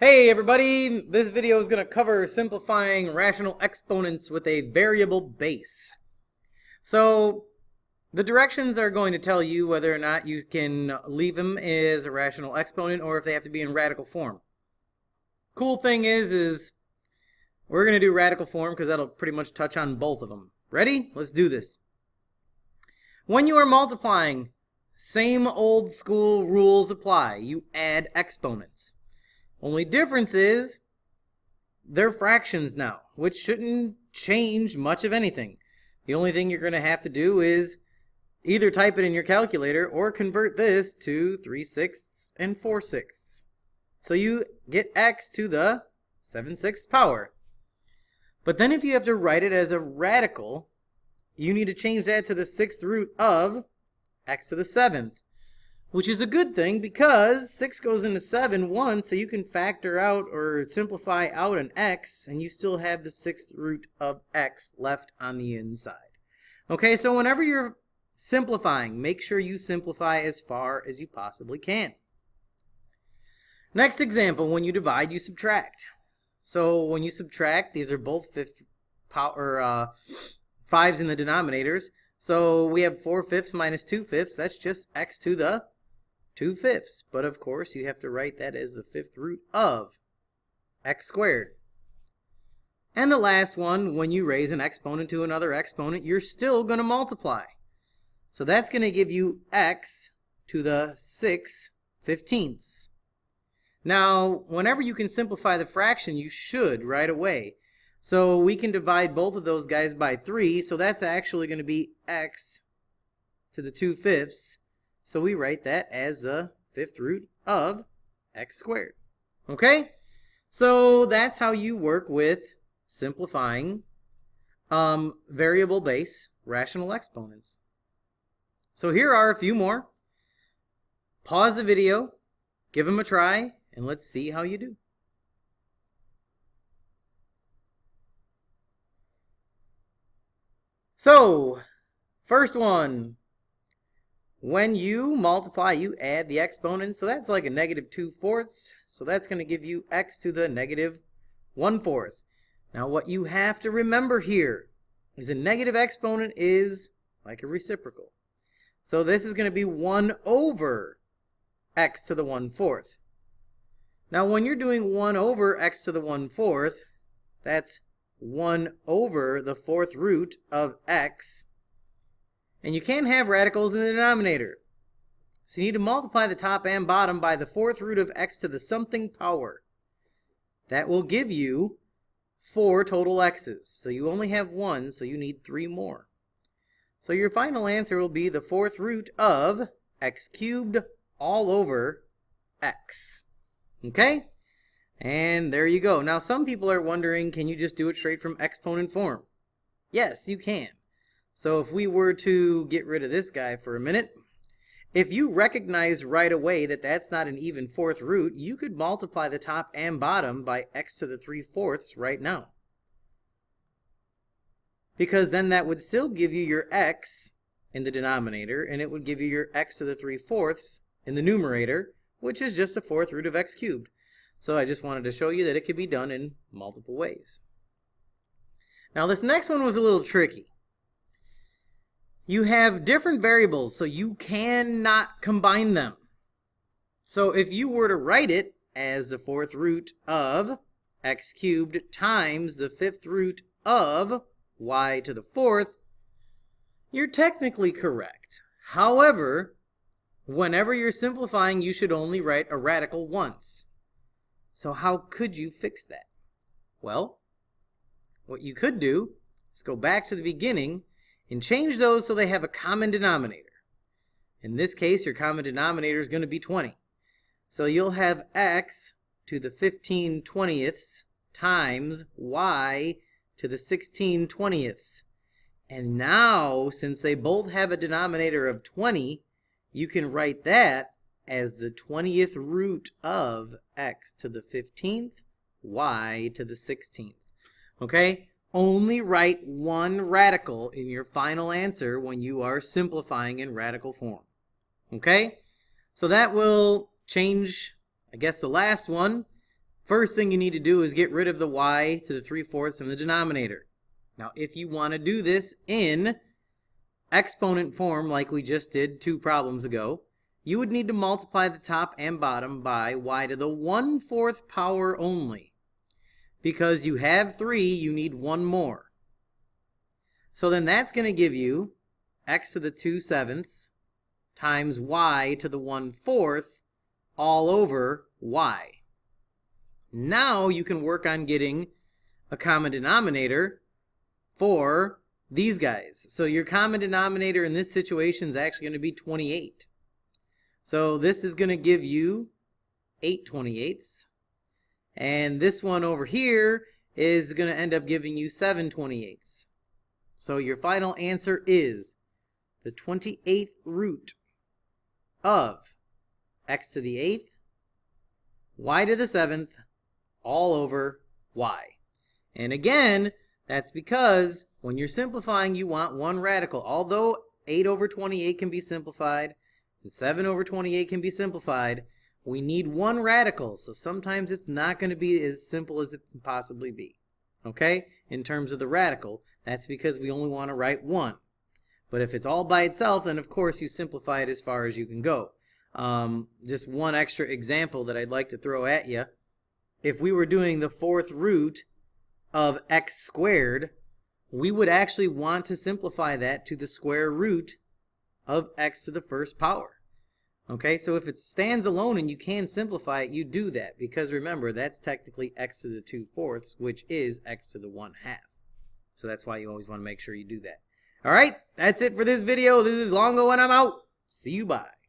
Hey everybody, this video is going to cover simplifying rational exponents with a variable base. So the directions are going to tell you whether or not you can leave them as a rational exponent or if they have to be in radical form. Cool thing is we're going to do radical form because that'll pretty much touch on both of them. Ready? Let's do this. When you are multiplying, same old school rules apply. You add exponents. Only difference is they're fractions now, which shouldn't change much of anything. The only thing you're going to have to do is either type it in your calculator or convert this to 3/6 and 4/6. So you get x to the 7/6 power. But then if you have to write it as a radical, you need to change that to the 6th root of x to the 7th. Which is a good thing because 6 goes into 7 once, so you can factor out or simplify out an x, and you still have the 6th root of x left on the inside. Okay, so whenever you're simplifying, make sure you simplify as far as you possibly can. Next example, when you divide, you subtract. So when you subtract, these are both 5s in the denominators. So we have 4/5 minus 2/5. That's just x to the 2/5, but of course you have to write that as the 5th root of x squared. And the last one, when you raise an exponent to another exponent, you're still going to multiply. So that's going to give you x to the 6/15. Now, whenever you can simplify the fraction, you should right away. So we can divide both of those guys by 3, so that's actually going to be x to the 2/5. So we write that as the 5th root of x squared. Okay? So that's how you work with simplifying variable base rational exponents. So here are a few more. Pause the video, give them a try, and let's see how you do. So, first one. When you multiply, you add the exponents, so that's like a -2/4. So that's going to give you x to the -1/4. Now what you have to remember here is a negative exponent is like a reciprocal. So this is going to be 1 over x to the 1/4. Now when you're doing 1 over x to the 1/4, that's 1 over the 4th root of x. And you can't have radicals in the denominator. So you need to multiply the top and bottom by the 4th root of x to the something power. That will give you 4 total x's. So you only have 1, so you need 3 more. So your final answer will be the 4th root of x cubed all over x. Okay? And there you go. Now some people are wondering, can you just do it straight from exponent form? Yes, you can. So if we were to get rid of this guy for a minute, if you recognize right away that that's not an even 4th root, you could multiply the top and bottom by x to the 3/4 right now. Because then that would still give you your x in the denominator, and it would give you your x to the 3/4 in the numerator, which is just the 4th root of x cubed. So I just wanted to show you that it could be done in multiple ways. Now this next one was a little tricky. You have different variables, so you cannot combine them. So if you were to write it as the 4th root of x cubed times the 5th root of y to the 4th, you're technically correct. However, whenever you're simplifying, you should only write a radical once. So how could you fix that? Well, what you could do is go back to the beginning and change those so they have a common denominator. In this case, your common denominator is going to be 20. So you'll have x to the 15/20 times y to the 16/20. And now, since they both have a denominator of 20, you can write that as the 20th root of x to the 15th, y to the 16th. Okay? Only write one radical in your final answer when you are simplifying in radical form. Okay? So that will change, I guess, the last one. first thing you need to do is get rid of the y to the 3/4 in the denominator. Now, if you want to do this in exponent form like we just did 2 problems ago, you would need to multiply the top and bottom by y to the 1/4 power only. Because you have 3, you need 1 more. So then that's going to give you x to the 2/7 times y to the 1/4 all over y. Now you can work on getting a common denominator for these guys. So your common denominator in this situation is actually going to be 28. So this is going to give you 8/28. And this one over here is going to end up giving you 7/28. So your final answer is the 28th root of x to the 8th, y to the 7th, all over y. And again, that's because when you're simplifying, you want one radical. Although 8/28 can be simplified and 7/28 can be simplified, we need one radical. So sometimes it's not going to be as simple as it can possibly be. Okay? In terms of the radical, that's because we only want to write one. But if it's all by itself, then of course you simplify it as far as you can go. Just one extra example that I'd like to throw at you. If we were doing the 4th root of x squared, we would actually want to simplify that to the square root of x to the 1st power. Okay, so if it stands alone and you can simplify it, you do that. Because remember, that's technically x to the 2/4, which is x to the 1/2. So that's why you always want to make sure you do that. All right, that's it for this video. This is Longo and I'm out. See you, bye.